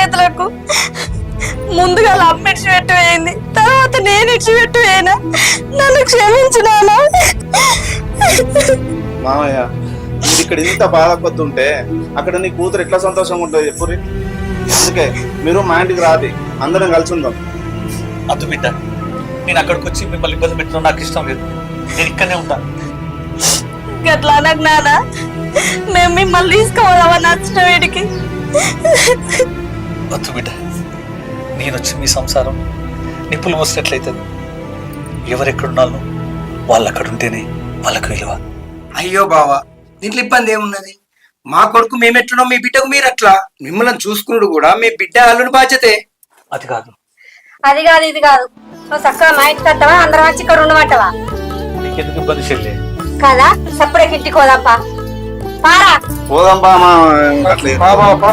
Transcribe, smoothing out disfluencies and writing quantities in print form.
చేతులకు ముందుగా అమ్మ ఇడిచిపెట్టు వేయింది, తర్వాత నేను ఇడిచిపెట్టు వేయనా? నన్ను క్షమించు నాన్న. మామయ్య మీరు ఇక్కడ ఇంత బాధపడుతుంటే అక్కడ నీ కూతురు ఎట్లా సంతోషంగా ఉంటుంది చెప్పుర్రి. అందుకే మీరు మా ఇంటికి రాది, అందరం కలిసి ఉందాం. అద్దు బిడ్డ, నేను అక్కడికి వచ్చి మిమ్మల్ని ఇబ్బంది పెట్టడం నాకు ఇష్టం లేదు. నేను ఇక్కడనే ఉంటాను. గట్లా అనకు నాన్న, మేము మిమ్మల్ని తీసుకోవాలా నచ్చిన వీడికి. వద్దు బిడ్డ, నేను వచ్చి మీ సంసారం నిప్పులు పోసినట్లయితుంది. ఎవరెక్కడున్నాను వాళ్ళు అక్కడ ఉంటేనే వాళ్ళకు విలువ. అయ్యో బావా, దీంట్లో ఇబ్బంది ఏమున్నది? మా కొడుకు మేమెట్లునో మీ బిడ్డకు మీరు అట్లా. మిమ్మల్ని చూసుకున్నాడు కూడా మీ బిడ్డ అల్లుని బాధ్యతే. అది కాదు, అది కాదు, ఇది కాదు. నువ్వు చక్కగా మా ఇంటికి వస్తావా, అందరం వచ్చి ఇక్కడ ఉండమంటావా? నీకెందుకు ఇబ్బంది చెల్లే? కదా సప్పుడే ఇంటికి పోదాంపా. పారా పోదాం బా.